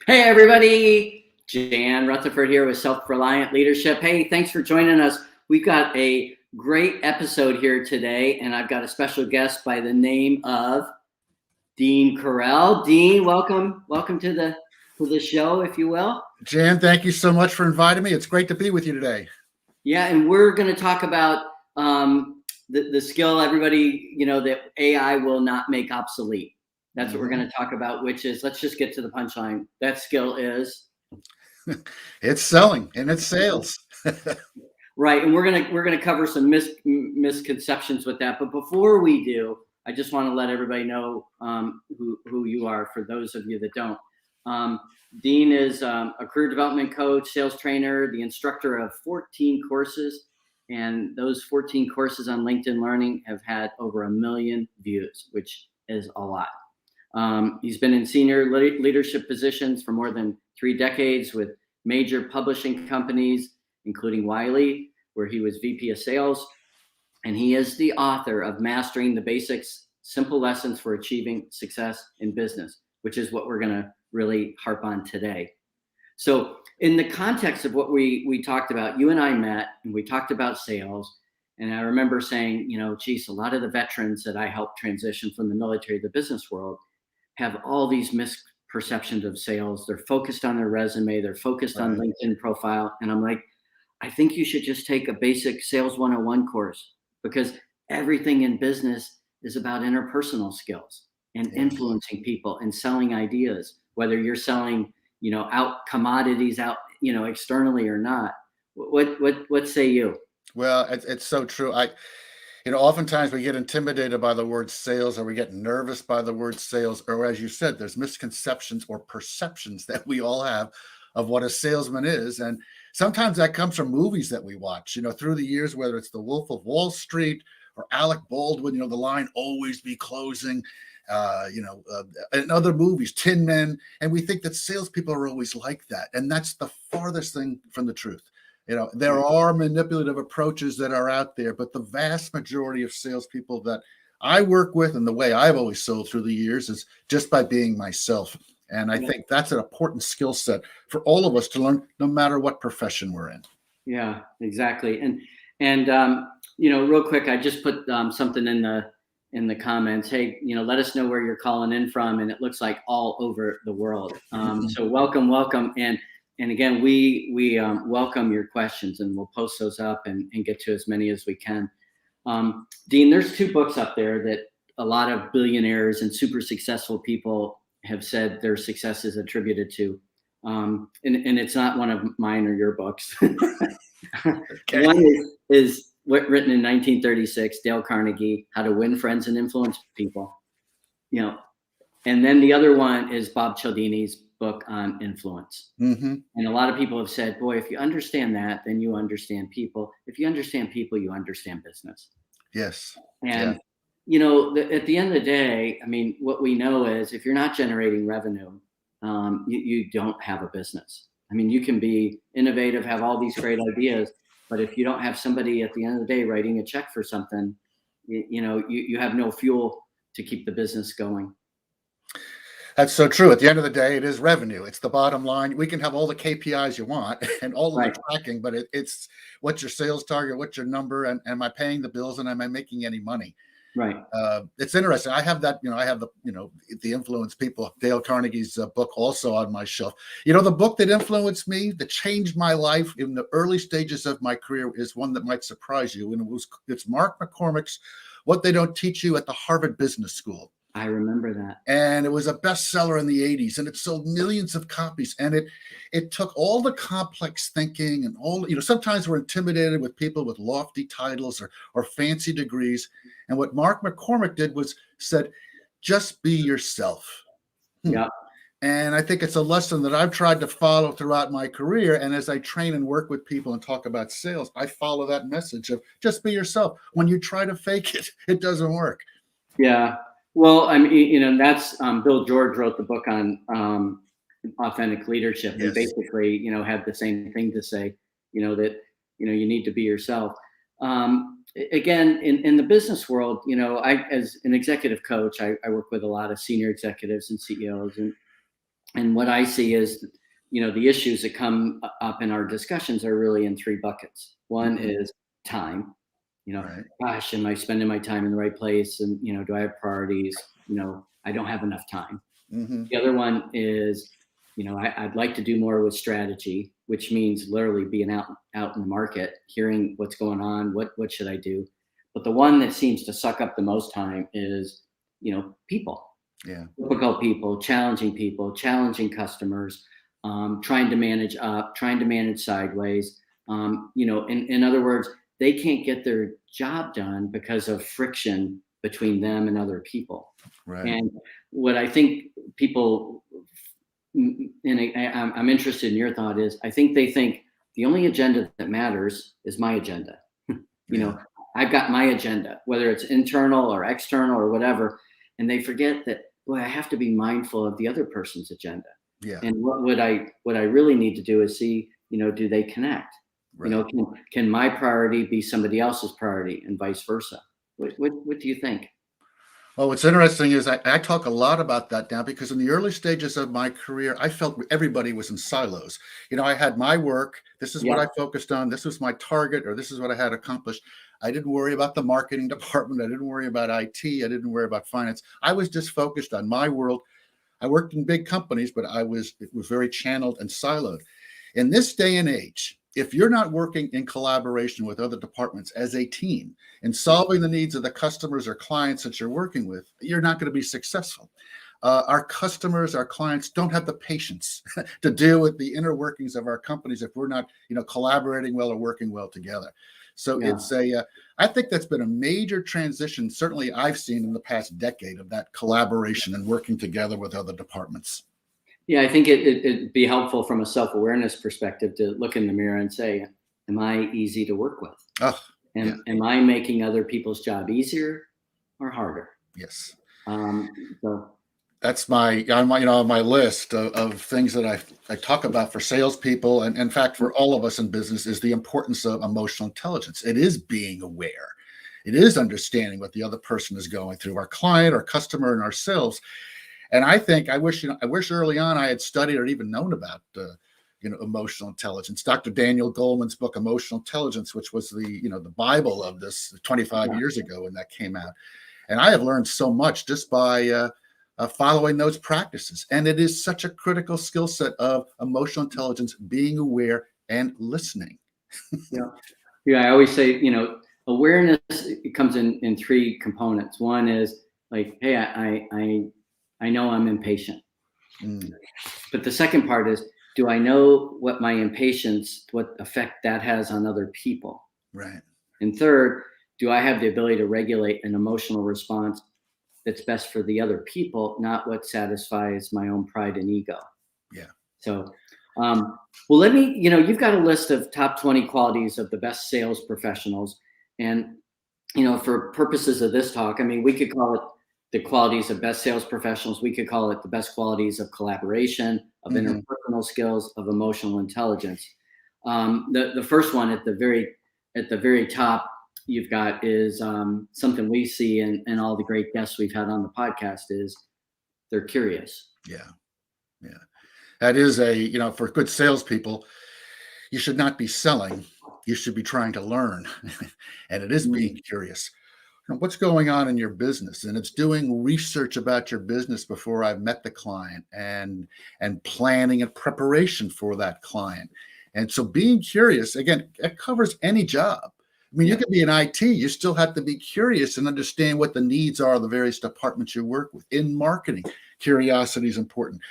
Hey, everybody. Jan Rutherford here with Self-Reliant Leadership. Hey, thanks for joining us. We've got a great episode here today, and I've got a special guest by the name of Dean Karrel. Dean, welcome. Welcome to the show, if you will. Jan, thank you so much for inviting me. It's great to be with you today. Yeah, and we're going to talk about the skill, everybody, that AI will not make obsolete. That's what we're going to talk about, which is, let's just get to the punchline. That skill is it's selling and it's sales. right, and we're gonna cover some misconceptions with that. But before we do, I just want to let everybody know who you are. For those of you that don't, Dean is a career development coach, sales trainer, the instructor of 14 courses, and those 14 courses on LinkedIn Learning have had over 1 million views, which is a lot. He's been in senior leadership positions for more than 3 decades with major publishing companies, including Wiley, where he was VP of Sales. And he is the author of Mastering the Basics, Simple Lessons for Achieving Success in Business, which is what we're going to really harp on today. So in the context of what we talked about, you and I met and we talked about sales. And I remember saying, geez, a lot of the veterans that I helped transition from the military to the business world have all these misperceptions of sales. They're focused on their resume. They're focused on LinkedIn profile. And I'm like, I think you should just take a basic sales 101 course, because everything in business is about interpersonal skills and influencing people and selling ideas, whether you're selling, out commodities out, externally or not. What say you? Well, it's so true. Oftentimes we get intimidated by the word sales, or we get nervous by the word sales, or as you said, there's misconceptions or perceptions that we all have of what a salesman is. And sometimes that comes from movies that we watch, through the years, whether it's The Wolf of Wall Street or Alec Baldwin, the line always be closing, in other movies, Tin Men. And we think that salespeople are always like that. And that's the farthest thing from the truth. There are manipulative approaches that are out there, but the vast majority of salespeople that I work with, and the way I've always sold through the years, is just by being myself. And I think that's an important skill set for all of us to learn, no matter what profession we're in. Yeah, exactly. And real quick, I just put something in the comments. Hey, let us know where you're calling in from, and it looks like all over the world. So welcome. And again, we welcome your questions, and we'll post those up and get to as many as we can. Dean, there's 2 books up there that a lot of billionaires and super successful people have said their success is attributed to. And it's not one of mine or your books. Okay. One is written in 1936, Dale Carnegie, How to Win Friends and Influence People. And then the other one is Bob Cialdini's book on influence. Mm-hmm. And a lot of people have said, boy, if you understand that, then you understand people. If you understand people, you understand business. Yes. And, at the end of the day, I mean, what we know is if you're not generating revenue, you don't have a business. I mean, you can be innovative, have all these great ideas, but if you don't have somebody at the end of the day writing a check for something, you have no fuel to keep the business going. That's so true. At the end of the day, it is revenue. It's the bottom line. We can have all the KPIs you want and all of the tracking, but it's what's your sales target, what's your number, and am I paying the bills, and am I making any money? Right. It's interesting. I have that, I have the Influence People, Dale Carnegie's book also on my shelf. The book that influenced me, that changed my life in the early stages of my career, is one that might surprise you. And it's Mark McCormick's What They Don't Teach You at the Harvard Business School. I remember that. And it was a bestseller in the 80s, and it sold millions of copies. And it took all the complex thinking and all, sometimes we're intimidated with people with lofty titles or fancy degrees. And what Mark McCormick did was said, just be yourself. Yeah. And I think it's a lesson that I've tried to follow throughout my career. And as I train and work with people and talk about sales, I follow that message of just be yourself. When you try to fake it, it doesn't work. Yeah. Well, I mean, that's Bill George wrote the book on authentic leadership, and basically, had the same thing to say, that, you need to be yourself. Again, in the business world, I, as an executive coach, I work with a lot of senior executives and CEOs, And what I see is, the issues that come up in our discussions are really in three buckets. One is time. Right. Gosh, am I spending my time in the right place? And, do I have priorities? I don't have enough time. Hmm. The other one is, I'd like to do more with strategy, which means literally being out in the market, hearing what's going on, what should I do. But the one that seems to suck up the most time is, people, Yeah. difficult people, challenging customers, trying to manage up, trying to manage sideways. In other words, they can't get their job done because of friction between them and other people. Right. And what I think people, I'm interested in your thought is, I think they think the only agenda that matters is my agenda. you Yeah. know, I've got my agenda, whether it's internal or external or whatever, and they forget that, boy, I have to be mindful of the other person's agenda. Yeah. And what I really need to do is see, do they connect? Right. Can my priority be somebody else's priority and vice versa? What do you think? Oh, what's interesting is I talk a lot about that now because in the early stages of my career, I felt everybody was in silos. I had my work. This is what Yep. I focused on. This was my target, or this is what I had accomplished. I didn't worry about the marketing department. I didn't worry about IT. I didn't worry about finance. I was just focused on my world. I worked in big companies, but it was very channeled and siloed. In this day and age, if you're not working in collaboration with other departments as a team and solving the needs of the customers or clients that you're working with, you're not going to be successful. Our customers, our clients don't have the patience to deal with the inner workings of our companies if we're not, collaborating well or working well together. So Yeah. I think that's been a major transition. Certainly I've seen in the past decade of that collaboration and working together with other departments. Yeah, I think it'd be helpful from a self-awareness perspective to look in the mirror and say, am I easy to work with? Oh, yeah. Am I making other people's job easier or harder? Yes. So That's on my list of things that I talk about for salespeople, and in fact for all of us in business, is the importance of emotional intelligence. It is being aware. It is understanding what the other person is going through, our client, our customer, and ourselves. And I wish early on I had studied or even known about emotional intelligence. Dr. Daniel Goleman's book Emotional Intelligence, which was the Bible of this 25 yeah, years ago when that came out. And I have learned so much just by following those practices. And it is such a critical skill set of emotional intelligence, being aware and listening. yeah, yeah. I always say, awareness, it comes in three components. One is like, hey, I know I'm impatient. Mm, But the second part is, do I know what effect that has on other people? right. And third, do I have the ability to regulate an emotional response that's best for the other people, not what satisfies my own pride and ego? Yeah. So, well, you've got a list of top 20 qualities of the best sales professionals. And, for purposes of this talk, I mean, we could call it the qualities of best sales professionals. We could call it the best qualities of collaboration, of Hmm. interpersonal skills, of emotional intelligence. The first one at the very top you've got is something we see in all the great guests we've had on the podcast is they're curious. Yeah. Yeah. That is for good salespeople, you should not be selling. You should be trying to learn. And it is being curious. What's going on in your business, and it's doing research about your business before I've met the client, and planning and preparation for that client. And so being curious, again, it covers any job. I mean, you Yeah. could be in IT, you still have to be curious and understand what the needs are of the various departments you work with. In marketing, curiosity is important.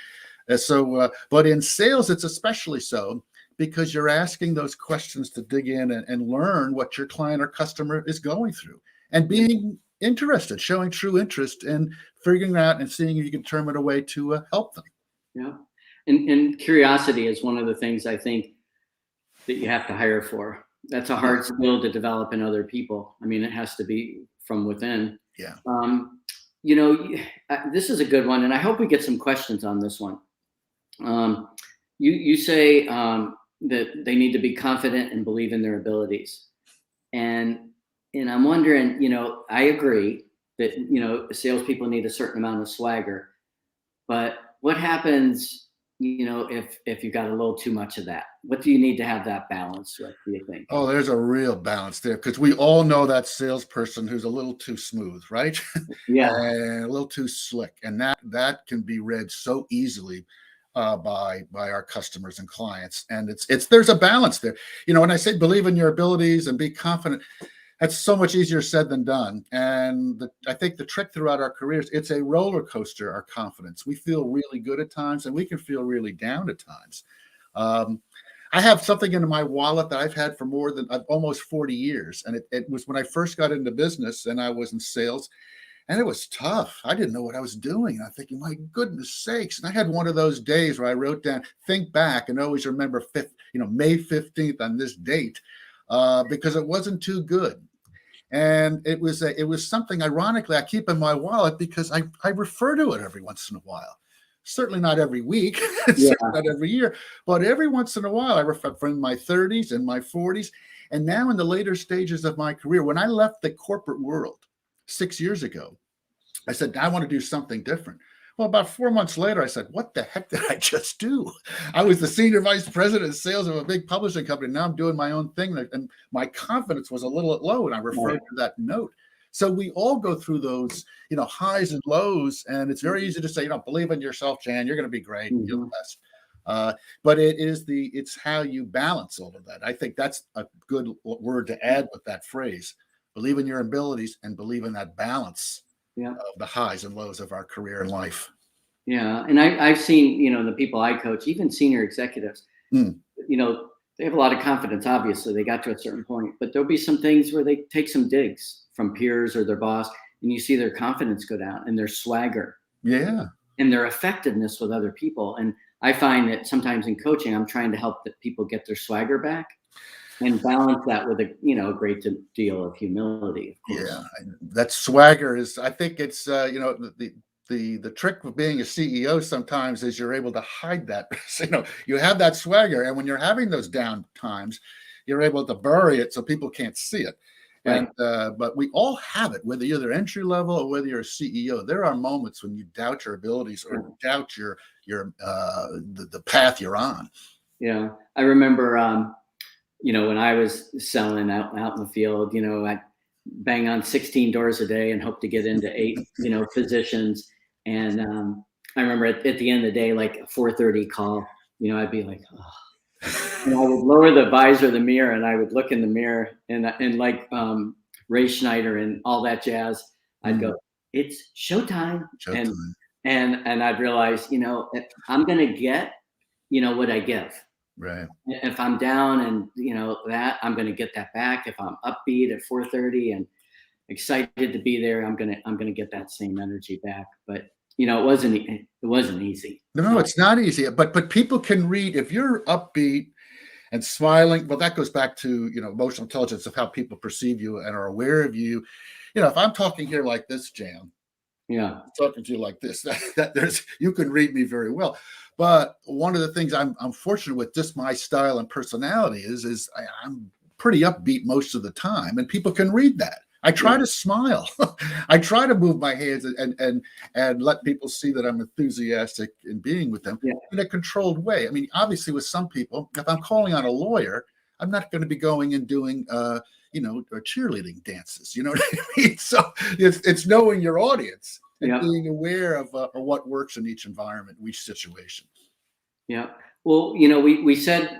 But in sales, it's especially so because you're asking those questions to dig in and learn what your client or customer is going through, and being interested, showing true interest, and figuring out and seeing if you can determine a way to help them. Yeah. And curiosity is one of the things I think that you have to hire for. That's a Yeah, hard skill to develop in other people. I mean, it has to be from within. yeah, Um, this is a good one, and I hope we get some questions on this one. You say that they need to be confident and believe in their abilities, and I'm wondering, I agree that salespeople need a certain amount of swagger, but what happens if you got a little too much of that? What do you need to have that balance with, do you think? Oh, there's a real balance there because we all know that salesperson who's a little too smooth, right? Yeah. And a little too slick, and that can be read so easily by our customers and clients. And it's there's a balance there. When I say believe in your abilities and be confident, that's so much easier said than done. And I think the trick throughout our careers, it's a roller coaster. Our confidence. We feel really good at times, and we can feel really down at times. Um, I have something in my wallet that I've had for more than almost 40 years. And it was when I first got into business and I was in sales, and it was tough. I didn't know what I was doing. And I'm thinking, my goodness sakes. And I had one of those days where I wrote down, think back and always remember May 15th on this date, because it wasn't too good. And it was something, ironically, I keep in my wallet because I refer to it every once in a while. Certainly not every week, Yeah. certainly not every year, but every once in a while I refer from my 30s and my 40s. And now in the later stages of my career, when I left the corporate world 6 years ago, I said, I want to do something different. Well, about 4 months later, I said, what the heck did I just do? I was the senior vice president of sales of a big publishing company. Now I'm doing my own thing. And my confidence was a little low, and I referred to that note. So we all go through those, highs and lows. And it's very easy to say, believe in yourself, Jan, you're going to be great. You're the best. But it's how you balance all of that. I think that's a good word to add with that phrase. Believe in your abilities and believe in that balance of the highs and lows of our career and life. Yeah. And I've seen, the people I coach, even senior executives, Mm. they have a lot of confidence. Obviously, they got to a certain point, but there'll be some things where they take some digs from peers or their boss, and you see their confidence go down and their swagger. Yeah. And their effectiveness with other people. And I find that sometimes in coaching, I'm trying to help the people get their swagger back and balance that with a great deal of humility, of course. Yeah, that swagger is. I think it's the trick of being a CEO sometimes is you're able to hide that. You have that swagger, and when you're having those down times, you're able to bury it so people can't see it. Right. And but we all have it, whether you're entry level or whether you're a CEO. There are moments when you doubt your abilities or doubt the path you're on. Yeah, I remember when I was selling out in the field, I bang on 16 doors a day and hope to get into 8, positions. And I remember at the end of the day, like a 4:30 call, I'd be like, oh. And I would lower the visor of the mirror and I would look in the mirror and like Ray Schneider and all that jazz, I'd go, it's showtime. And I'd realize, I'm going to get, what I give. Right. If I'm down and that, I'm going to get that back. If I'm upbeat at 4:30 and excited to be there, I'm gonna get that same energy back. But it wasn't easy. No, it's not easy. But people can read if you're upbeat and smiling. Well, that goes back to emotional intelligence of how people perceive you and are aware of you. If I'm talking here like this, Jan, talking to you like this, that you can read me very well. But one of the things I'm fortunate with, just my style and personality, is I'm pretty upbeat most of the time, and people can read that. I try to smile. I try to move my hands and let people see that I'm enthusiastic in being with them in a controlled way. I mean, obviously, with some people, if I'm calling on a lawyer, I'm not going to be going and doing cheerleading dances. You know what I mean? So it's knowing your audience and being aware of what works in each environment, each situation. Yeah. Well, we said,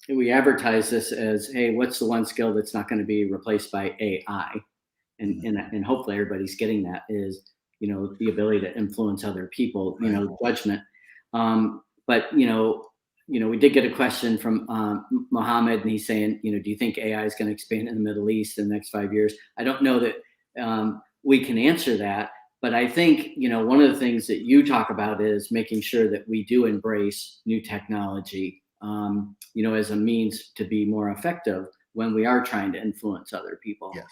we advertise this as, hey, what's the one skill that's not going to be replaced by AI? And hopefully everybody's getting that is, the ability to influence other people, judgment. But, we did get a question from Mohammed, and he's saying, do you think AI is going to expand in the Middle East in the next 5 years? I don't know that we can answer that. But I think, one of the things that you talk about is making sure that we do embrace new technology, as a means to be more effective when we are trying to influence other people. Yes.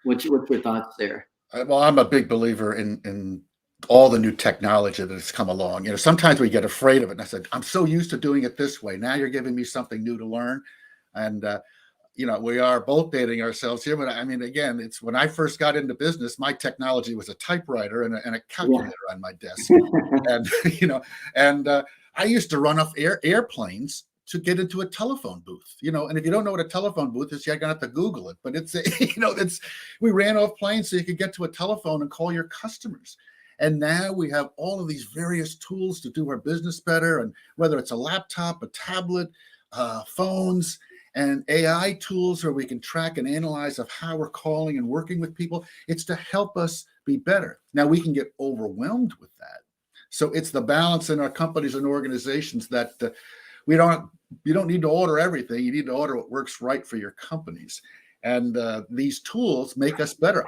What's your thoughts there? Well, I'm a big believer in all the new technology that has come along. Sometimes we get afraid of it. And I said, I'm so used to doing it this way. Now you're giving me something new to learn. And, we are both dating ourselves here. But I mean, again, it's when I first got into business, my technology was a typewriter and a calculator on my desk. And, I used to run off airplanes to get into a telephone booth, and if you don't know what a telephone booth is, you're gonna have to Google it. But we ran off planes so you could get to a telephone and call your customers. And now we have all of these various tools to do our business better. And whether it's a laptop, a tablet, phones, and AI tools where we can track and analyze of how we're calling and working with people, it's to help us be better. Now we can get overwhelmed with that. So it's the balance in our companies and organizations that you don't need to order everything. You need to order what works right for your companies. And these tools make us better.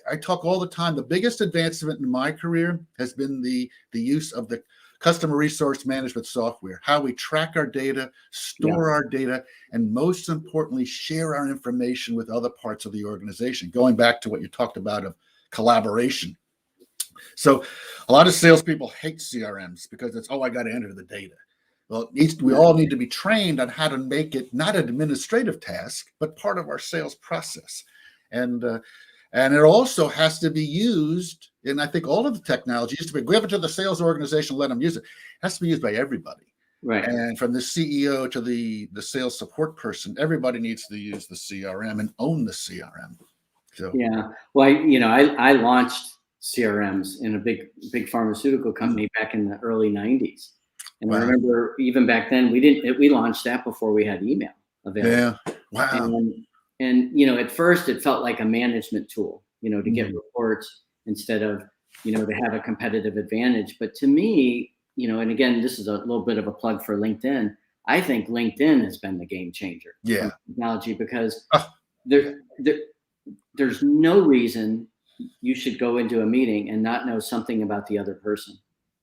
I talk all the time. The biggest advancement in my career has been the use of the customer resource management software, how we track our data, store our data, and most importantly, share our information with other parts of the organization. Going back to what you talked about of collaboration. So a lot of salespeople hate CRMs because it's, I got to enter the data. Well, we all need to be trained on how to make it not an administrative task, but part of our sales process. And it also has to be used, and I think all of the technology used to be, give it to the sales organization, let them use it. It has to be used by everybody. Right. And from the CEO to the sales support person, everybody needs to use the CRM and own the CRM. So yeah, well, I launched CRMs in a big pharmaceutical company back in the early 90s. And I remember even back then we launched that before we had email available. Yeah. Wow. And at first it felt like a management tool, to get reports instead of, to have a competitive advantage. But to me, and again, this is a little bit of a plug for LinkedIn. I think LinkedIn has been the game changer. Yeah. Technology, because there's no reason you should go into a meeting and not know something about the other person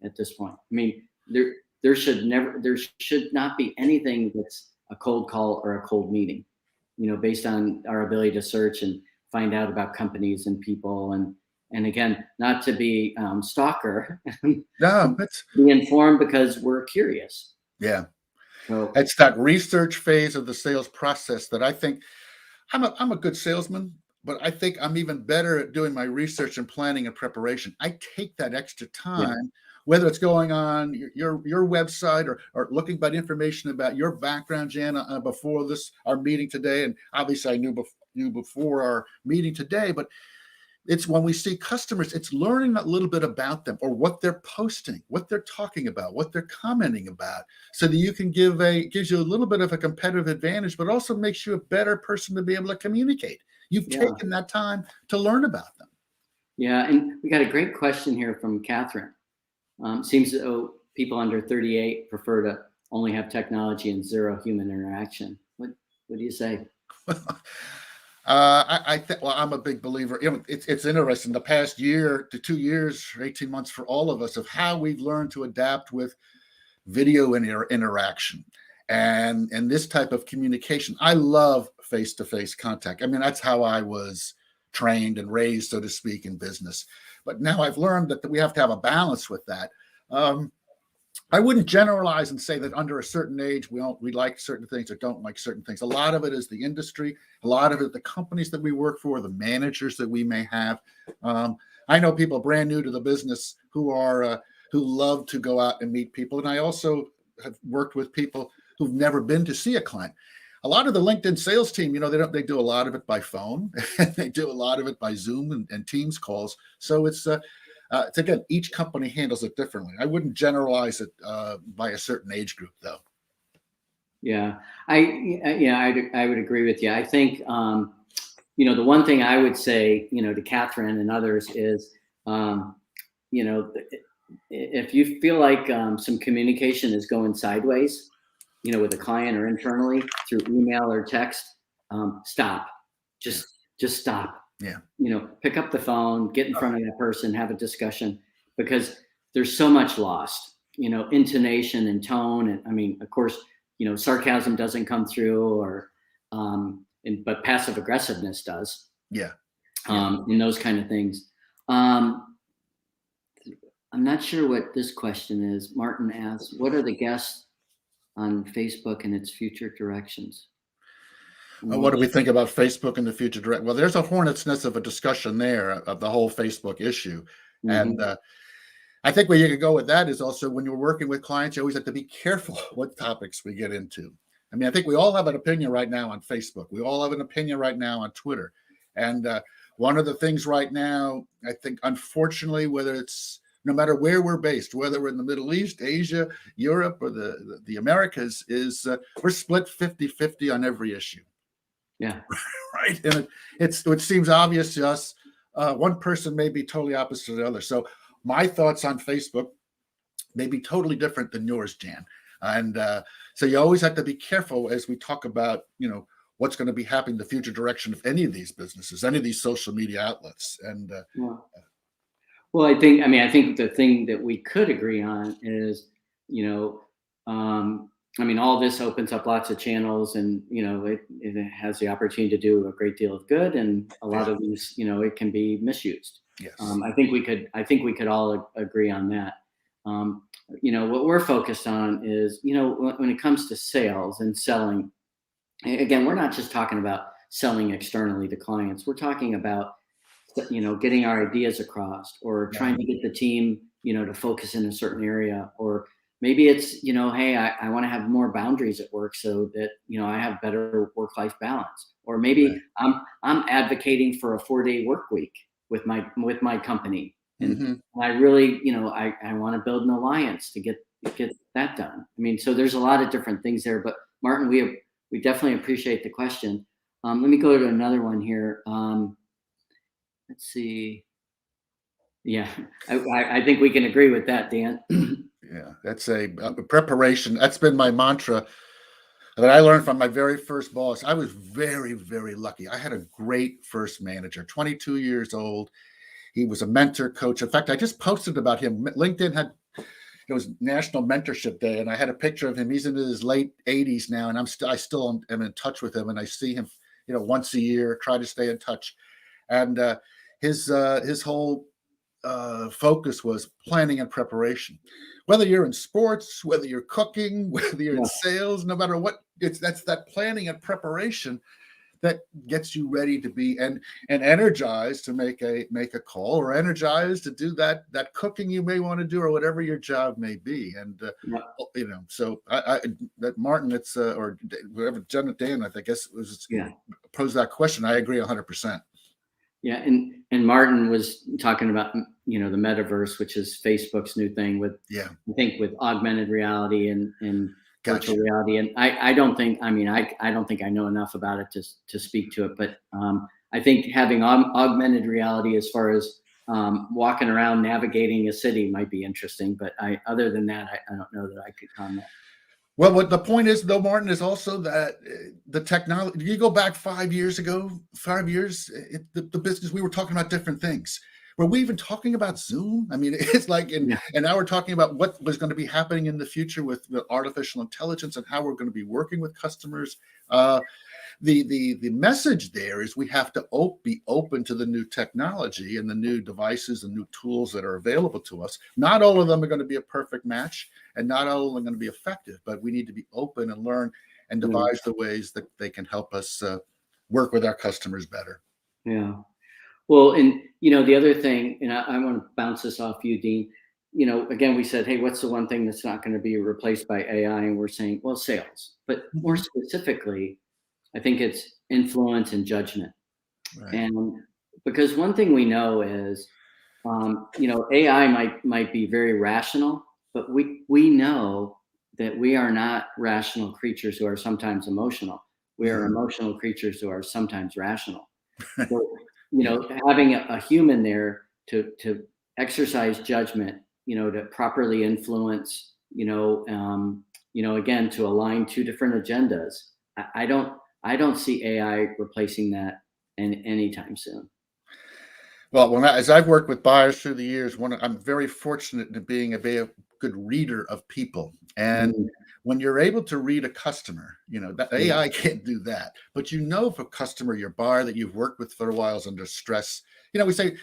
at this point. I mean, there should not be anything that's a cold call or a cold meeting, based on our ability to search and find out about companies and people. And again, not to be stalker, No, be informed because we're curious. Yeah. So it's that research phase of the sales process that I think I'm a good salesman, but I think I'm even better at doing my research and planning and preparation. I take that extra time, whether it's going on your website or looking about information about your background, Jana, before our meeting today. And obviously I knew you before our meeting today, but it's when we see customers, it's learning a little bit about them or what they're posting, what they're talking about, what they're commenting about, so that you can gives you a little bit of a competitive advantage, but also makes you a better person to be able to communicate. You've taken that time to learn about them. Yeah, and we got a great question here from Catherine. Seems as though people under 38 prefer to only have technology and zero human interaction. What do you say? I'm a big believer. It's interesting. The past year to 2 years, or 18 months for all of us, of how we've learned to adapt with video interaction and this type of communication. I love face-to-face contact. I mean, that's how I was trained and raised, so to speak, in business. But now I've learned that we have to have a balance with that. I wouldn't generalize and say that under a certain age, we like certain things or don't like certain things. A lot of it is the industry. A lot of it, the companies that we work for, the managers that we may have. I know people brand new to the business who love to go out and meet people. And I also have worked with people who've never been to see a client. A lot of the LinkedIn sales team, they do a lot of it by phone. They do a lot of it by Zoom and Teams calls. So it's again, each company handles it differently. I wouldn't generalize it by a certain age group, though. Yeah, I would agree with you. I think the one thing I would say, to Catherine and others is, if you feel like some communication is going sideways, with a client or internally through email or text, stop. Just stop. Yeah. Pick up the phone, get in front of that person, have a discussion, because there's so much lost, intonation and tone. And I mean, of course, sarcasm doesn't come through but passive aggressiveness does. Yeah. And those kind of things. I'm not sure what this question is. Martin asks, what are the guests on Facebook and its future directions? What do we think about Facebook in the future? Well, there's a hornet's nest of a discussion there of the whole Facebook issue. Mm-hmm. And I think where you could go with that is also when you're working with clients, you always have to be careful what topics we get into. I mean, I think we all have an opinion right now on Facebook. We all have an opinion right now on Twitter. And one of the things right now, I think, unfortunately, whether it's no matter where we're based, whether we're in the Middle East, Asia, Europe, or the Americas, is we're split 50-50 on every issue. Yeah. Right. And it seems obvious to us. One person may be totally opposite to the other. So my thoughts on Facebook may be totally different than yours, Jan. And so you always have to be careful as we talk about, what's going to be happening, the future direction of any of these businesses, any of these social media outlets. And Yeah. Well, I think the thing that we could agree on is, all this opens up lots of channels, and it has the opportunity to do a great deal of good, and a lot of these, it can be misused. yes, I think we could all agree on that. What we're focused on is, when it comes to sales and selling, again, we're not just talking about selling externally to clients. We're talking about getting our ideas across, or trying to get the team, to focus in a certain area, or maybe it's, hey, I want to have more boundaries at work so that, I have better work-life balance. Or maybe I'm advocating for a 4-day work week with my company. And I really, I want to build an alliance to get that done. So there's a lot of different things there, but Martin, we definitely appreciate the question. Let me go to another one here. Let's see. Yeah, I think we can agree with that, Dan. Yeah, that's a preparation. That's been my mantra that I learned from my very first boss. I was very, very lucky. I had a great first manager, 22 years old. He was a mentor coach. In fact, I just posted about him. LinkedIn it was National Mentorship Day, and I had a picture of him. He's in his late 80s now, and I still am in touch with him, and I see him, once a year, try to stay in touch. And his whole focus was planning and preparation. Whether you're in sports, whether you're cooking, whether you're in sales, no matter what, that's that planning and preparation that gets you ready to be and energized to make a call, or energized to do that cooking you may want to do, or whatever your job may be. And so I that Martin, it's or whatever, Dan, I guess was posed that question. I agree 100%. Yeah, and Martin was talking about, the metaverse, which is Facebook's new thing with, I think, with augmented reality and virtual reality. And I don't think I know enough about it to speak to it, but I think having augmented reality as far as walking around navigating a city might be interesting. But other than that, I don't know that I could comment. Well, what the point is, though, Martin, is also that the technology, you go back 5 years, the business, we were talking about different things. Were we even talking about Zoom? It's like, and now we're talking about what was going to be happening in the future with artificial intelligence and how we're going to be working with customers. The message there is we have to be open to the new technology and the new devices and new tools that are available to us. Not all of them are going to be a perfect match, and not all of them are going to be effective, but we need to be open and learn and devise the ways that they can help us work with our customers better. Yeah. Well, and the other thing, and I want to bounce this off you, Dean. Again, we said, hey, what's the one thing that's not going to be replaced by AI? And we're saying, well, sales. But more specifically, I think it's influence and judgment. Right. And because one thing we know is, AI might be very rational, but we know that we are not rational creatures who are sometimes emotional. We are emotional creatures who are sometimes rational. So, having a human there to exercise judgment, to properly influence, again, to align two different agendas. I don't see AI replacing that anytime soon. Well, as I've worked with buyers through the years, I'm very fortunate in being a very good reader of people. And when you're able to read a customer, that AI can't do that. But if a customer, your buyer that you've worked with for a while is under stress, we say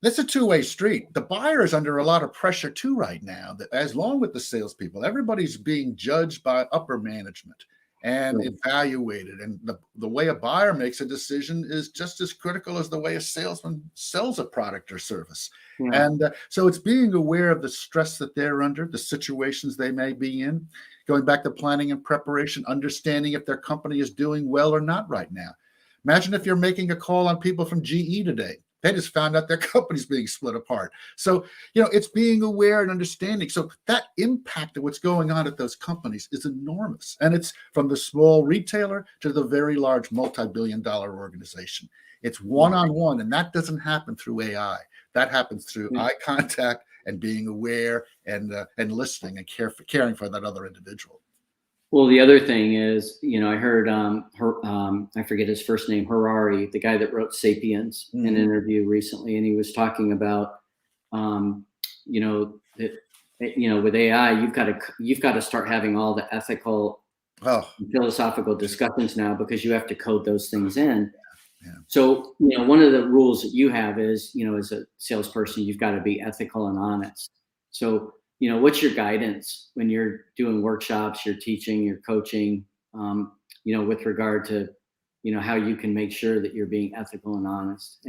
that's a two-way street. The buyer is under a lot of pressure too right now, that as long with the salespeople, everybody's being judged by upper management. and Right. evaluated. And the way a buyer makes a decision is just as critical as the way a salesman sells a product or service. Yeah. And so it's being aware of the stress that they're under, the situations they may be in, going back to planning and preparation, understanding if their company is doing well or not right now. Imagine if you're making a call on people from GE today. They just found out their company's being split apart. So, it's being aware and understanding. So that impact of what's going on at those companies is enormous. And it's from the small retailer to the very large multi-billion-dollar organization. It's one-on-one, and that doesn't happen through AI. That happens through eye contact and being aware and listening and caring for that other individual. Well, the other thing is, I heard I forget his first name, Harari, the guy that wrote *Sapiens*, in an interview recently, and he was talking about, that with AI, you've got to start having all the ethical, philosophical discussions now, because you have to code those things in. Yeah. So, one of the rules that you have is, as a salesperson, you've got to be ethical and honest. So, what's your guidance when you're doing workshops, you're teaching, you're coaching, with regard to, how you can make sure that you're being ethical and honest?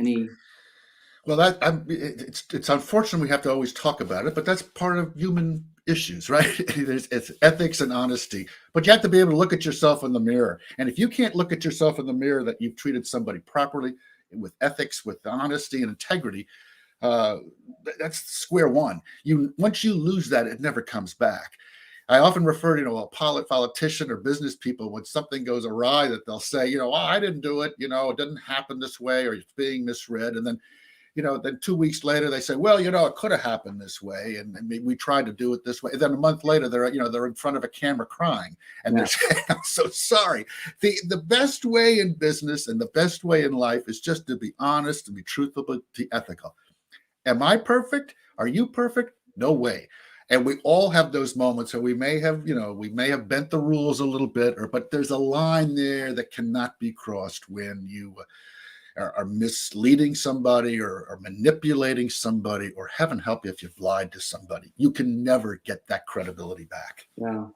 Well, it's unfortunate we have to always talk about it, but that's part of human issues, right? It's ethics and honesty, but you have to be able to look at yourself in the mirror. And if you can't look at yourself in the mirror that you've treated somebody properly, with ethics, with honesty and integrity, that's square one. Once you lose that, it never comes back. I often refer to, a politician or business people, when something goes awry, that they'll say, I didn't do it, it didn't happen this way, or it's being misread. And then, then 2 weeks later they say, well, it could have happened this way, and we tried to do it this way. And then a month later, they're in front of a camera crying, and they're saying, I'm so sorry. The best way in business and the best way in life is just to be honest, to be truthful, to be ethical. Am I perfect? Are you perfect? No way. And we all have those moments where we may have bent the rules a little bit, but there's a line there that cannot be crossed when you are misleading somebody or manipulating somebody, or heaven help you if you've lied to somebody. You can never get that credibility back. Yeah.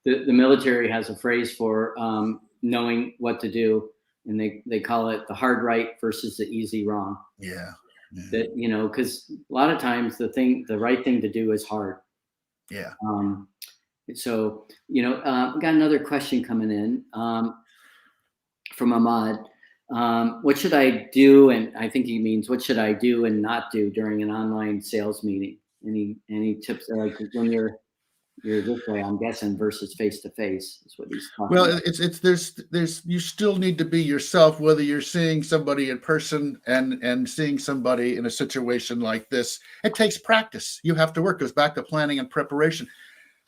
The military has a phrase for knowing what to do, and they call it the hard right versus the easy wrong. Yeah. That, because a lot of times the right thing to do is hard. Yeah. So, we got another question coming in from Ahmad. What should I do? And I think he means, what should I do and not do during an online sales meeting? Any tips, like when you're this way, I'm guessing, versus face to face, is what he's talking Well, about. there's you still need to be yourself, whether you're seeing somebody in person and seeing somebody in a situation like this. It takes practice. You have to work. It goes back to planning and preparation.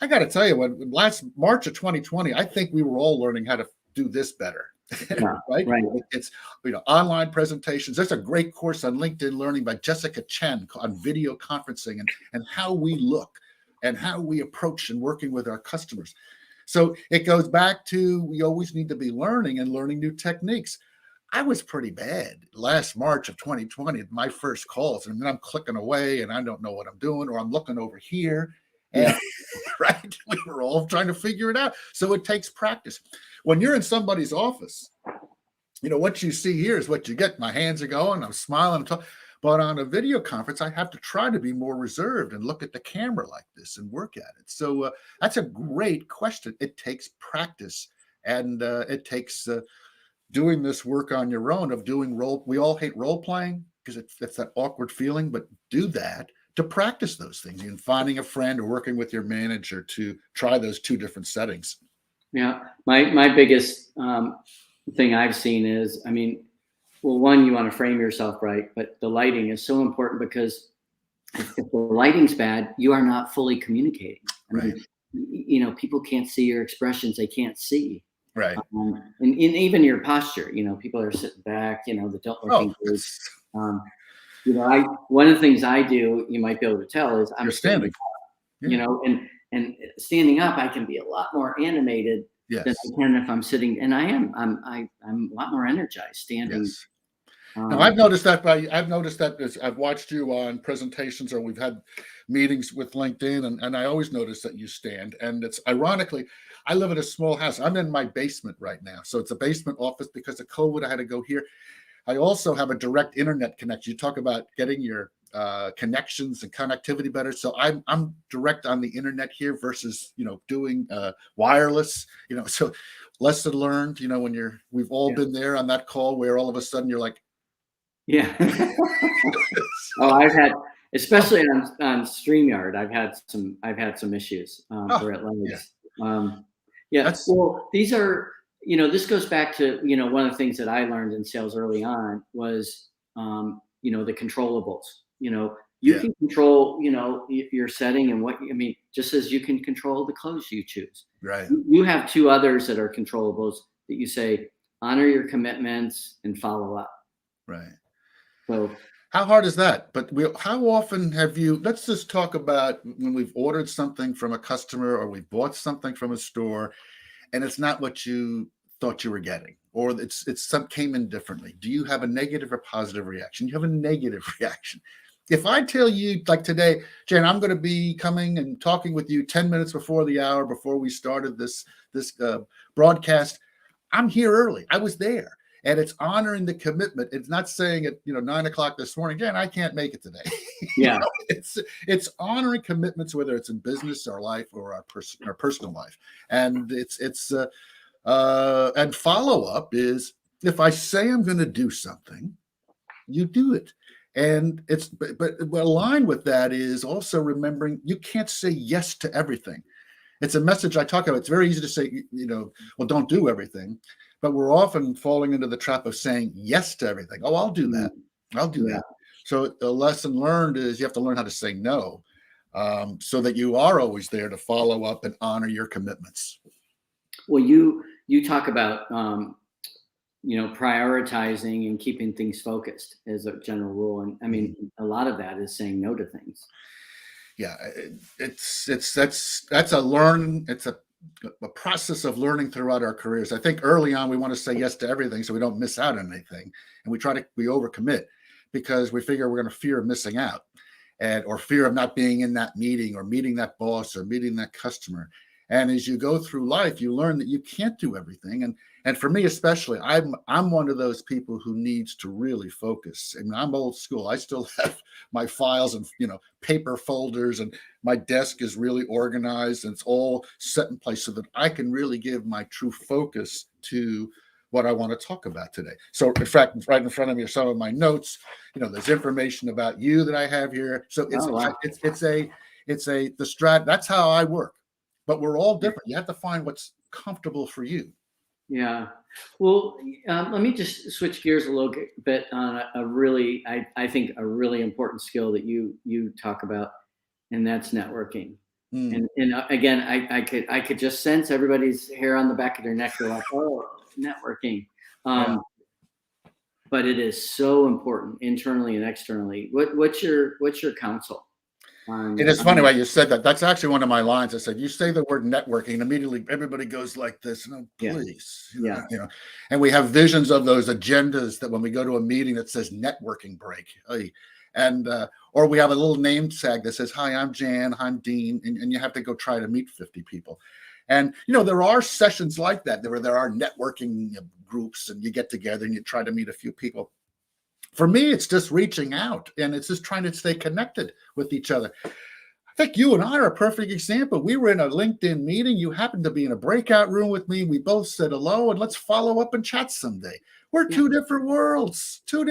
I got to tell you, when last March of 2020, I think we were all learning how to do this better. Right? It's online presentations. There's a great course on LinkedIn Learning by Jessica Chen on video conferencing and how we look and how we approach and working with our customers. So it goes back to, we always need to be learning and learning new techniques. I was pretty bad last March of 2020, my first calls, and then I'm clicking away and I don't know what I'm doing, or I'm looking over here. And, right? We were all trying to figure it out. So it takes practice. When you're in somebody's office, what you see here is what you get. My hands are going, I'm smiling, I'm talking. But on a video conference, I have to try to be more reserved and look at the camera like this and work at it. So that's a great question. It takes practice, and it takes doing this work on your own, of doing role. We all hate role playing because it's that awkward feeling, but do that to practice those things, and finding a friend or working with your manager to try those two different settings. Yeah. My biggest thing I've seen is, well, one, you want to frame yourself right, but the lighting is so important, because if the lighting's bad, you are not fully communicating. People can't see your expressions; they can't see. Right. And even your posture. People are sitting back. That don't look good. One of the things I do, you might be able to tell, is I'm standing. And standing up, I can be a lot more animated than I can if I'm sitting. And I'm a lot more energized standing. Yes. Now I've noticed that as I've watched you on presentations or we've had meetings with LinkedIn, and I always notice that you stand. And it's ironically, I live in a small house. I'm in my basement right now, so it's a basement office because of COVID. I had to go here. I also have a direct internet connection. You talk about getting your connections and connectivity better. So I'm direct on the internet here versus doing wireless. So lesson learned. When we've all been there on that call where all of a sudden you're like, Yeah. Oh, I've had, especially on StreamYard, I've had some issues where it lags. Yeah. Well, these are, this goes back to, one of the things that I learned in sales early on was, the controllables. You can control, your setting and just as you can control the clothes you choose. Right. You have two others that are controllables that you say, honor your commitments and follow up. Right. So how hard is that? But how often have you, let's just talk about when we've ordered something from a customer or we bought something from a store and it's not what you thought you were getting, or came in differently. Do you have a negative or positive reaction? You have a negative reaction. If I tell you, like today, Jan, I'm going to be coming and talking with you 10 minutes before the hour, before we started this broadcast, I'm here early. I was there. And it's honoring the commitment. It's not saying at 9 o'clock this morning, Jan, I can't make it today. Yeah. It's honoring commitments, whether it's in business or life or our personal life. And and follow up is if I say I'm going to do something, you do it. And but aligned with that is also remembering you can't say yes to everything. It's a message I talk about. It's very easy to say, well, don't do everything. But we're often falling into the trap of saying yes to everything. Oh, I'll do that. I'll do that. So the lesson learned is you have to learn how to say no, so that you are always there to follow up and honor your commitments. Well, you talk about prioritizing and keeping things focused as a general rule, and a lot of that is saying no to things. Yeah, that's a process of learning throughout our careers. I think early on we want to say yes to everything so we don't miss out on anything, and we overcommit because we figure we're going to fear of missing out, or fear of not being in that meeting or meeting that boss or meeting that customer. And as you go through life, you learn that you can't do everything. And for me especially, I'm one of those people who needs to really focus. And I'm old school. I still have my files and paper folders, and my desk is really organized and it's all set in place so that I can really give my true focus to what I want to talk about today. So in fact, right in front of me are some of my notes. There's information about you that I have here. So that's how I work. But we're all different. You have to find what's comfortable for you. Yeah. Well, let me just switch gears a little bit on I think a really important skill that you talk about, and that's networking. And again, I could just sense everybody's hair on the back of their neck. They're like, oh, networking. But it is so important internally and externally. What's your counsel? And it's funny why you said that. That's actually one of my lines. I said, you say the word networking, and immediately everybody goes like this. No, please. And we have visions of those agendas that when we go to a meeting that says networking break. And or we have a little name tag that says, hi, I'm Jan, I'm Dean, and you have to go try to meet 50 people. And, there are sessions like that where there are networking groups and you get together and you try to meet a few people. For me, it's just reaching out and it's just trying to stay connected with each other. I think you and I are a perfect example. We were in a LinkedIn meeting. You happened to be in a breakout room with me. We both said hello and let's follow up and chat someday. We're two different worlds, and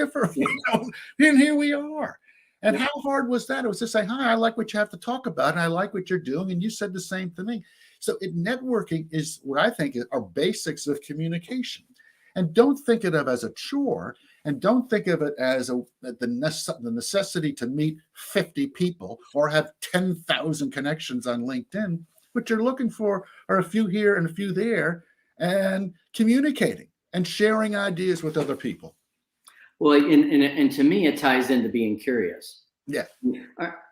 here we are. And how hard was that? It was to say, hi, I like what you have to talk about and I like what you're doing. And you said the same to me. So networking is what I think are basics of communication. And don't think of it as a chore. And don't think of it as the necessity to meet 50 people or have 10,000 connections on LinkedIn. What you're looking for are a few here and a few there, and communicating and sharing ideas with other people. Well, and to me, it ties into being curious. Yeah.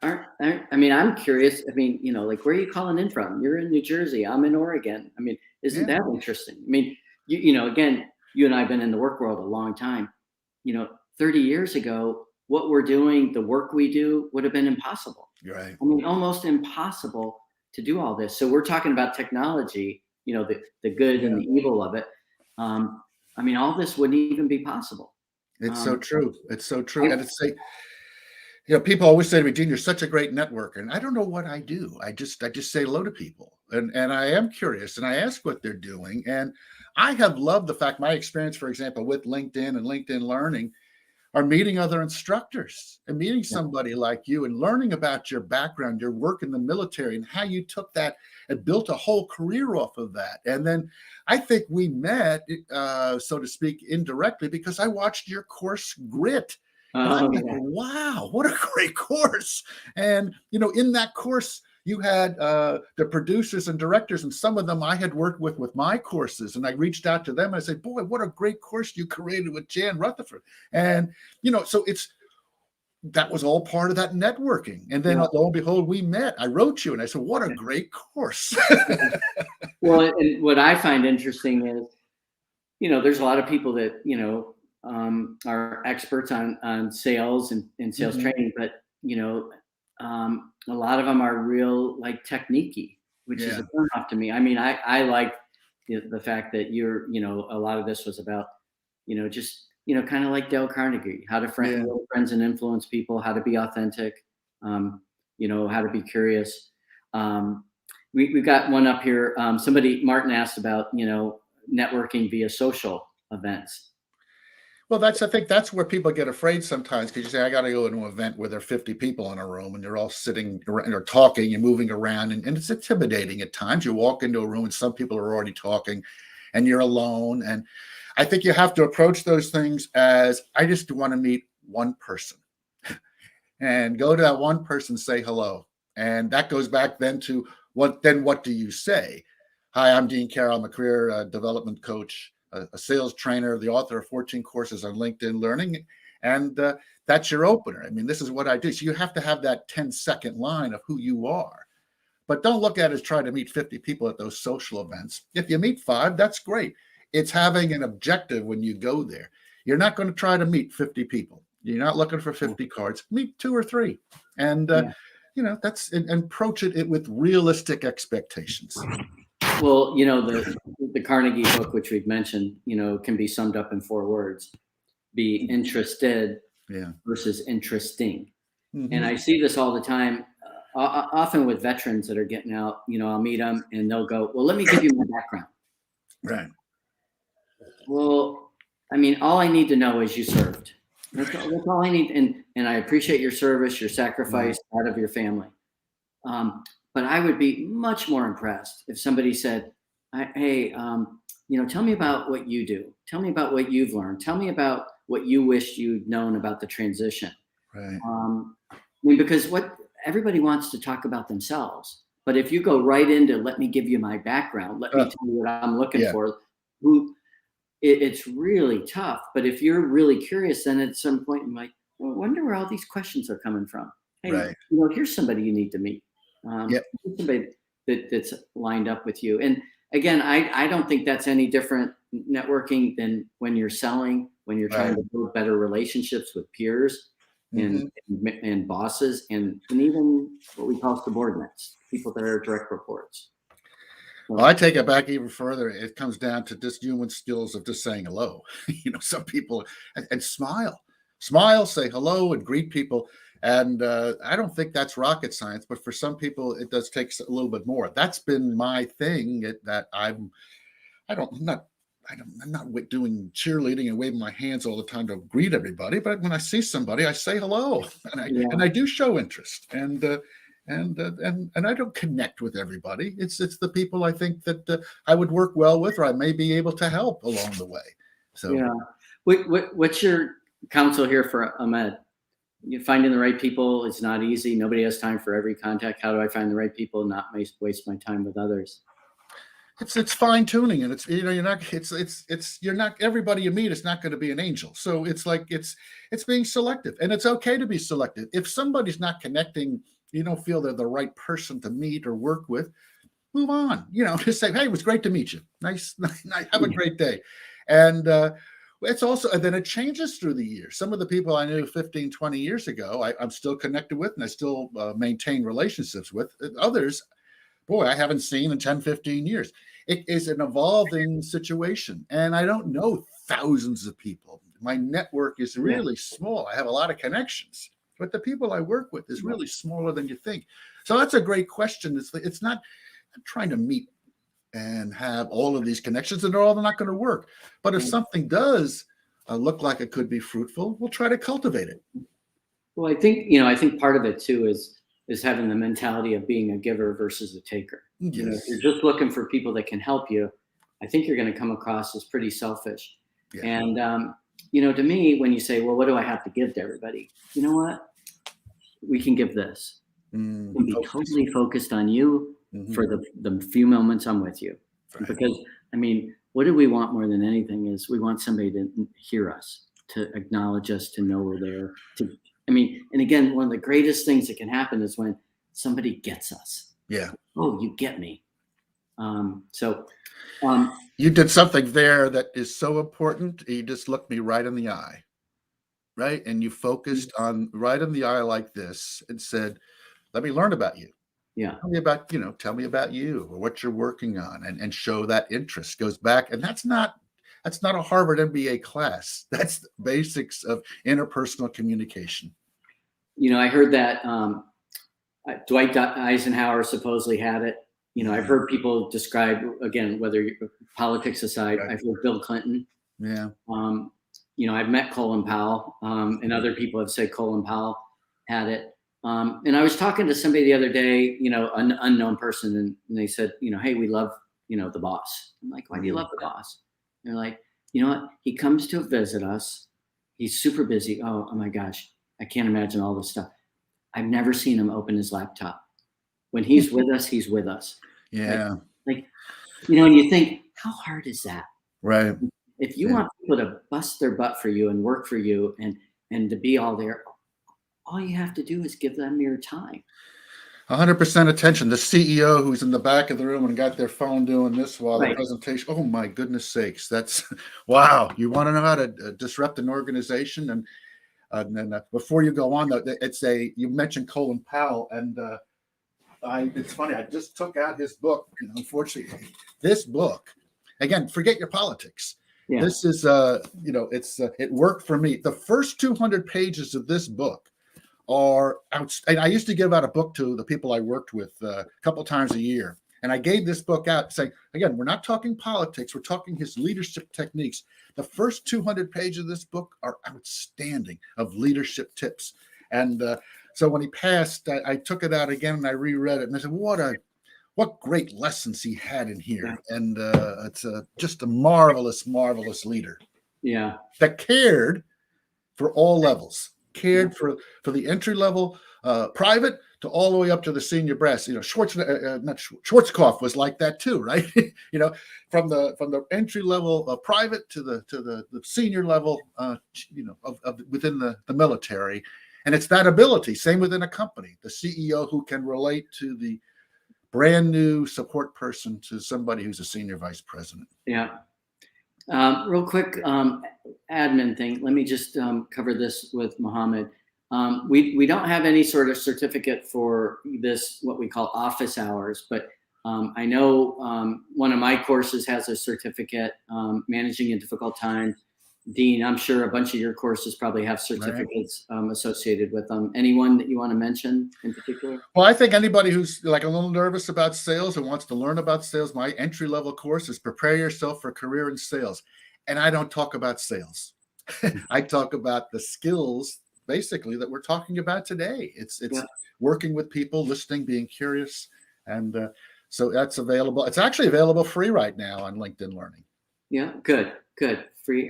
I'm curious. Like, where are you calling in from? You're in New Jersey. I'm in Oregon. Isn't that interesting? Again, you and I have been in the work world a long time. 30 years ago, what we're doing, the work we do, would have been impossible. You're right. I mean, almost impossible to do all this. So we're talking about technology, the good and Yeah. the evil of it. I mean, all this wouldn't even be possible. It's so Um, true. It's so true. I, And it's say, people always say to me, Dean, you're such a great networker. And I don't know what I do. I just say hello to people. And I am curious and I ask what they're doing. And I have loved the fact my experience, for example, with LinkedIn and LinkedIn Learning are meeting other instructors and meeting yeah, somebody like you and learning about your background, your work in the military, and how you took that and built a whole career off of that. And then I think we met, so to speak, indirectly because I watched your course Grit. And I went, yeah, wow, what a great course. And, in that course, you had the producers and directors, and some of them I had worked with my courses. And I reached out to them and I said, boy, what a great course you created with Jan Rutherford. And, so that was all part of that networking. And then yeah. lo and behold, we met. I wrote you and I said, what a great course. Well, and what I find interesting is, there's a lot of people that, are experts on sales and sales Mhm. training, but, a lot of them are real like techniquey, which is Yeah. a turn off to me. I mean, I like the fact that a lot of this was about, just, kind of like Dale Carnegie, how to Yeah. win friends and influence people, how to be authentic, how to be curious. Um, we've got one up here. Martin asked about, networking via social events. Well, I think that's where people get afraid sometimes because you say, I got to go to an event where there are 50 people in a room and you're all sitting around or talking and moving around. And it's intimidating at times. You walk into a room and some people are already talking and you're alone. And I think you have to approach those things as I just want to meet one person and go to that one person, say hello. And that goes back then to what do you say? Hi, I'm Dean Karrel. I'm a career development coach, a sales trainer, the author of 14 courses on LinkedIn Learning. And that's your opener. I mean, this is what I do. So you have to have that 10-second line of who you are. But don't look at it as trying to meet 50 people at those social events. If you meet 5, that's great. It's having an objective when you go there. You're not going to try to meet 50 people. You're not looking for 50 cards. Meet 2 or 3. And, Yeah. that's and approach it with realistic expectations. Well, the Carnegie book, which we've mentioned, can be summed up in 4 words: be interested Yeah. versus interesting. Mm-hmm. And I see this all the time, often with veterans that are getting out. I'll meet them and they'll go, "Well, let me give you my background." Right. Well, I mean, all I need to know is you served. That's all I need. And I appreciate your service, your sacrifice, that of your family. But I would be much more impressed if somebody said, "Hey, tell me about what you do. Tell me about what you've learned. Tell me about what you wished you'd known about the transition." Right. I mean, because what everybody wants to talk about themselves, but if you go right into, "Let me give you my background. Let me tell you what I'm looking Yeah. for," it's really tough. But if you're really curious, then at some point you're like, well, I wonder where all these questions are coming from. Hey, Right. here's somebody you need to meet. Yep. Here's somebody that's lined up with you. And again, I don't think that's any different networking than when you're selling, when you're trying Right. to build better relationships with peers and, Mm-hmm. and bosses and even what we call subordinates, people that are direct reports. Well, I take it back even further. It comes down to just human skills of just saying hello. Some people and smile, say hello, and greet people. And I don't think that's rocket science, but for some people, it does take a little bit more. That's been my thing. That I'm not doing cheerleading and waving my hands all the time to greet everybody. But when I see somebody, I say hello, and I do show interest. And I don't connect with everybody. It's the people I think that I would work well with, or I may be able to help along the way. So Yeah. What's your counsel here for Ahmed? You finding the right people is not easy. Nobody has time for every contact. How do I find the right people and not waste my time with others? it's fine tuning, and you're not everybody you meet is not going to be an angel. So it's like it's being selective, and it's okay to be selective. If somebody's not connecting, you don't feel they're the right person to meet or work with, move on. Just say, hey, it was great to meet you. Nice, have a great day. And It's also, and then it changes through the years. Some of the people I knew 15, 20 years ago, I'm still connected with and I still maintain relationships with. Others, boy, I haven't seen in 10, 15 years. It is an evolving situation. And I don't know thousands of people. My network is really small. I have a lot of connections, but the people I work with is really smaller than you think. So that's a great question. It's not, I'm trying to meet and have all of these connections, and they're all not going to work. But if something does look like it could be fruitful, we'll try to cultivate it. Well, I think part of it too is having the mentality of being a giver versus a taker. Yes. If you're just looking for people that can help you, I think you're going to come across as pretty selfish. Yeah. And to me, when you say, well, what do I have to give to everybody? You know what? We can give this. And be totally focused on you for the few moments I'm with you. Right. Because, what do we want more than anything is we want somebody to hear us, to acknowledge us, to know we're there. And again, one of the greatest things that can happen is when somebody gets us. Yeah. Oh, you get me. You did something there that is so important. You just looked me right in the eye, right? And you focused on right in the eye like this and said, let me learn about you. Yeah. Tell me about you or what you're working on, and show that interest. Goes back. And that's not a Harvard MBA class. That's the basics of interpersonal communication. I heard that Dwight Eisenhower supposedly had it. I've heard people describe, again, whether politics aside, I've heard Bill Clinton. Yeah. I've met Colin Powell, and other people have said Colin Powell had it. And I was talking to somebody the other day, an unknown person, and they said, hey, we love, the boss. I'm like, why do you love the boss? And they're like, you know what? He comes to visit us. He's super busy. Oh my gosh. I can't imagine all this stuff. I've never seen him open his laptop. When he's with us, he's with us. Yeah. And you think, how hard is that? Right. If you want people to bust their butt for you and work for you and to be all there, all you have to do is give them your time. 100% attention. The CEO who's in the back of the room and got their phone doing this while the presentation. Oh my goodness sakes. That's wow. You want to know how to disrupt an organization? And then before you go on, though, you mentioned Colin Powell, and it's funny. I just took out his book. Unfortunately, this book, again, forget your politics. Yeah. This is, it worked for me. The first 200 pages of this book are out. And I used to give out a book to the people I worked with a couple times a year. And I gave this book out saying, again, we're not talking politics. We're talking his leadership techniques. The first 200 pages of this book are outstanding of leadership tips. And so when he passed, I took it out again and I reread it. And I said, what great lessons he had in here. Yeah. And it's just a marvelous, marvelous leader. Yeah. That cared for all levels. Cared for the entry level private to all the way up to the senior brass. Schwarzkopf was like that too, right? From the entry level private to the senior level, within the military, and it's that ability. Same within a company, the CEO who can relate to the brand new support person to somebody who's a senior vice president. Yeah. Real quick admin thing. Let me just cover this with Mohammed. We don't have any sort of certificate for this, what we call office hours, but I know one of my courses has a certificate, managing in difficult times. Dean, I'm sure a bunch of your courses probably have certificates associated with them. Anyone that you want to mention in particular? Well, I think anybody who's like a little nervous about sales and wants to learn about sales, my entry level course is Prepare Yourself for a Career in Sales. And I don't talk about sales. I talk about the skills basically that we're talking about today. It's working with people, listening, being curious. And so that's available. It's actually available free right now on LinkedIn Learning. Yeah, good. Free.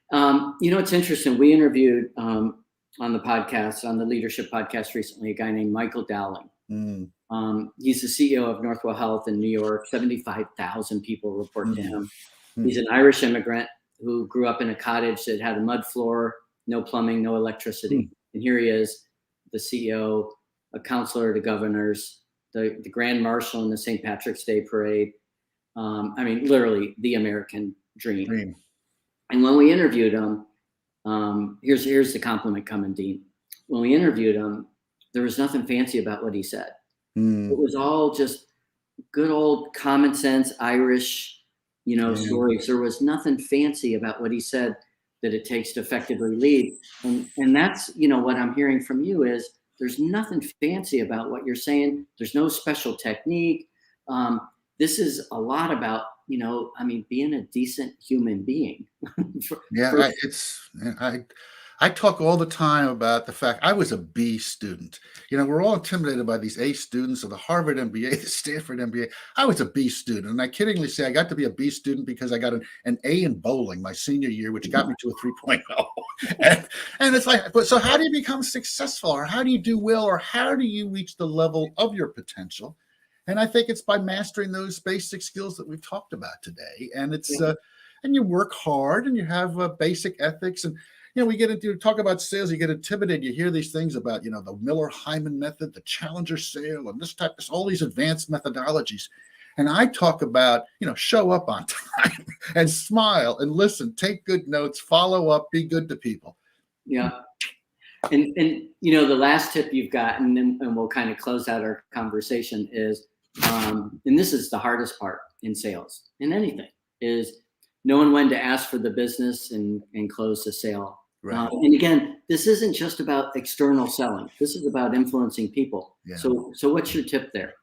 It's interesting. We interviewed on the podcast, on the leadership podcast recently, a guy named Michael Dowling. He's the CEO of Northwell Health in New York. 75,000 people report to him. He's an Irish immigrant who grew up in a cottage that had a mud floor, no plumbing, no electricity. And here he is, the CEO, a counselor to governors, the Grand Marshal in the St. Patrick's Day Parade. Literally the American dream. And when we interviewed him, here's the compliment coming, Dean. When we interviewed him, there was nothing fancy about what he said. It Mm, was all just good old common sense Irish, yeah, stories. There was nothing fancy about what he said that it takes to effectively lead. And that's, what I'm hearing from you is there's nothing fancy about what you're saying. There's no special technique. Um, this is a lot about, being a decent human being. for, yeah. for I talk all the time about the fact I was a B student. We're all intimidated by these A students of the Harvard MBA, the Stanford MBA. I was a B student, and I kiddingly say I got to be a B student because I got an A in bowling my senior year, which got me to a 3.0. And it's like, but so how do you become successful, or how do you do well, or how do you reach the level of your potential? And I think it's by mastering those basic skills that we've talked about today. And and you work hard, and you have basic ethics. And we get into talk about sales, you get intimidated. You hear these things about the Miller-Hyman method, the Challenger sale, and all these advanced methodologies. And I talk about show up on time and smile and listen, take good notes, follow up, be good to people. Yeah. And the last tip you've got, and we'll kind of close out our conversation is, and this is the hardest part in sales, in anything, is knowing when to ask for the business and close the sale. Right. And again, this isn't just about external selling. This is about influencing people. Yeah. So what's your tip there?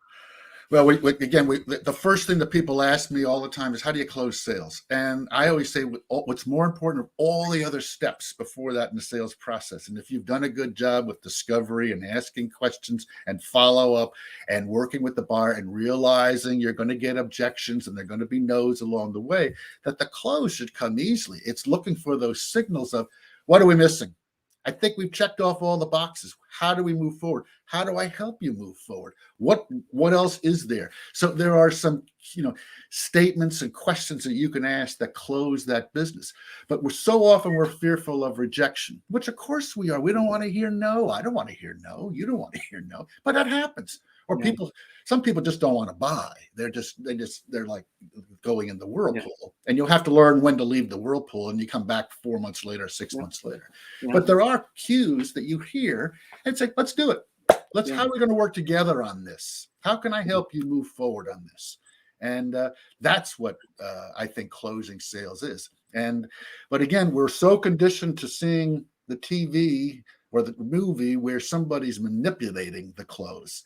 Well, the first thing that people ask me all the time is, how do you close sales? And I always say what's more important are all the other steps before that in the sales process. And if you've done a good job with discovery and asking questions and follow up and working with the buyer and realizing you're going to get objections and they're going to be no's along the way, that the close should come easily. It's looking for those signals of, what are we missing? I think we've checked off all the boxes. How do we move forward? How do I help you move forward? What else is there? So there are some, statements and questions that you can ask that close that business. But we're fearful of rejection, which of course we are. We don't want to hear no. I don't want to hear no. You don't want to hear no. But that happens. Or Yeah. some people just don't want to buy. They're like going in the whirlpool, and you'll have to learn when to leave the whirlpool, and you come back 4 months later, 6 months later. Yeah. But there are cues that you hear and say, let's do it. How are we going to work together on this? How can I help you move forward on this? And that's what I think closing sales is. But again, we're so conditioned to seeing the TV or the movie where somebody's manipulating the close.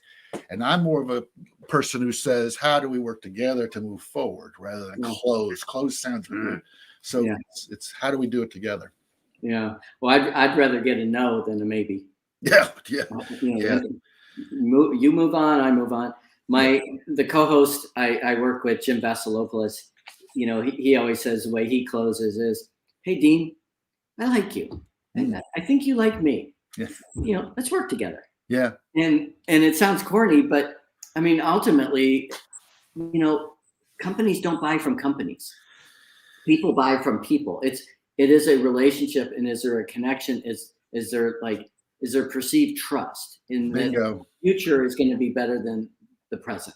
And I'm more of a person who says, how do we work together to move forward rather than close? Close sounds weird. So it's how do we do it together? Yeah. Well, I'd rather get a no than a maybe. Yeah. You move on, I move on. The co-host I work with, Jim Vasilopoulos, he always says the way he closes is, hey, Dean, I like you. I think you like me. Yeah. Let's work together. Yeah. And it sounds corny, but I mean, ultimately, companies don't buy from companies. People buy from people. It is a relationship. And is there a connection? Is there perceived trust in that the future is going to be better than the present?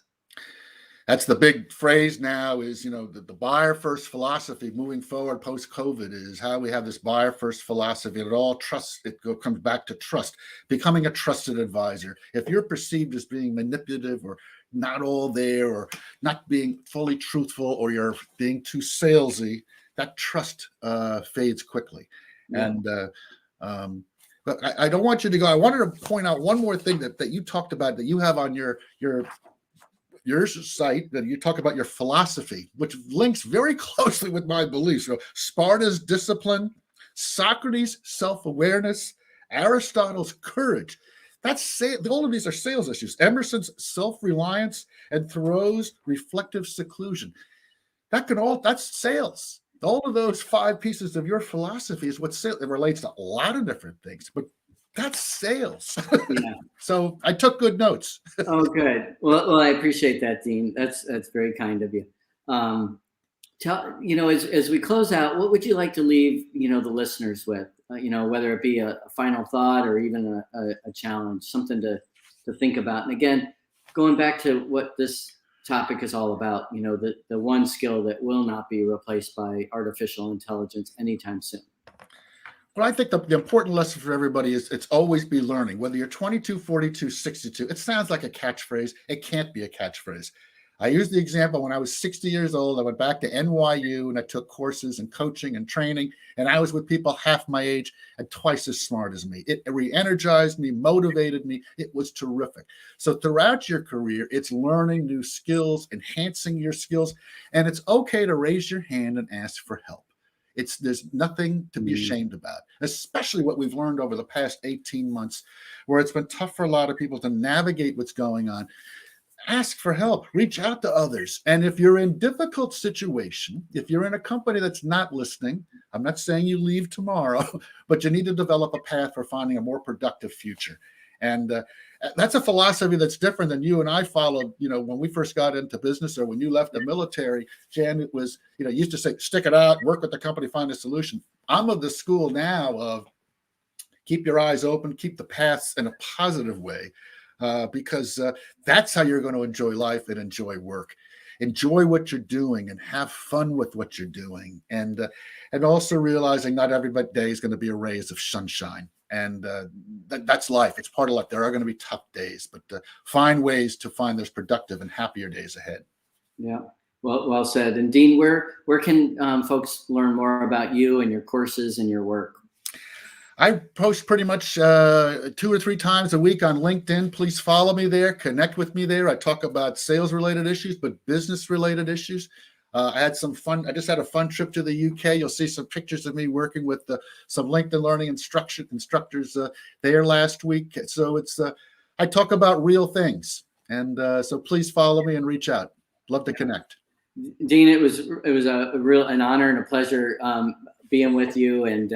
That's the big phrase now is, the buyer first philosophy moving forward post-COVID is how we have this buyer first philosophy. It comes back to trust, becoming a trusted advisor. If you're perceived as being manipulative or not all there or not being fully truthful or you're being too salesy, that trust fades quickly. Yeah. And but I don't want you to go. I wanted to point out one more thing that you talked about that you have on your site, that you talk about your philosophy, which links very closely with my beliefs. So Sparta's discipline, Socrates' self-awareness, Aristotle's courage. All of these are sales issues. Emerson's self-reliance and Thoreau's reflective seclusion. That's sales. All of those 5 pieces of your philosophy is what sales. It relates to a lot of different things, but that's sales. Yeah. So I took good notes. Oh, good. Well, I appreciate that, Dean. That's very kind of you. As we close out, what would you like to leave, the listeners with, whether it be a final thought or even a challenge, something to think about. And again, going back to what this topic is all about, the one skill that will not be replaced by artificial intelligence anytime soon. But I think the important lesson for everybody is it's always be learning. Whether you're 22, 42, 62, it sounds like a catchphrase. It can't be a catchphrase. I use the example when I was 60 years old, I went back to NYU and I took courses and coaching and training, and I was with people half my age and twice as smart as me. It re-energized me, motivated me. It was terrific. So throughout your career, it's learning new skills, enhancing your skills, and it's okay to raise your hand and ask for help. There's nothing to be ashamed about, especially what we've learned over the past 18 months, where it's been tough for a lot of people to navigate what's going on. Ask for help, reach out to others. And if you're in difficult situation, if you're in a company that's not listening, I'm not saying you leave tomorrow, but you need to develop a path for finding a more productive future. And that's a philosophy that's different than you and I followed, when we first got into business or when you left the military. Jan, it was, used to say, stick it out, work with the company, find a solution. I'm of the school now of keep your eyes open, keep the paths in a positive way, because that's how you're going to enjoy life and enjoy work. Enjoy what you're doing and have fun with what you're doing. And also realizing not every day is going to be a rays of sunshine. And that's life. It's part of life. There are going to be tough days, but find ways to find those productive and happier days ahead. Yeah, well said. And Dean, where can folks learn more about you and your courses and your work? I post pretty much 2 or 3 times a week on LinkedIn. Please follow me there. Connect with me there. I talk about sales-related issues, but business-related issues. I had some fun. I just had a fun trip to the UK. You'll see some pictures of me working with some LinkedIn Learning instructors there last week. So I talk about real things, and so please follow me and reach out. Love to connect. Dean, it was an honor and a pleasure being with you, and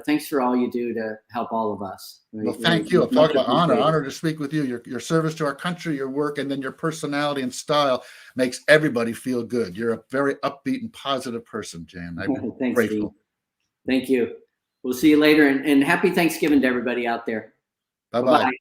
thanks for all you do to help all of us. Well, thank you. I'm talking about honor to speak with you. Your service to our country, your work, and then your personality and style makes everybody feel good. You're a very upbeat and positive person, Jan. I'm Thanks, grateful. Dean. Thank you. We'll see you later, and happy Thanksgiving to everybody out there. Bye-bye.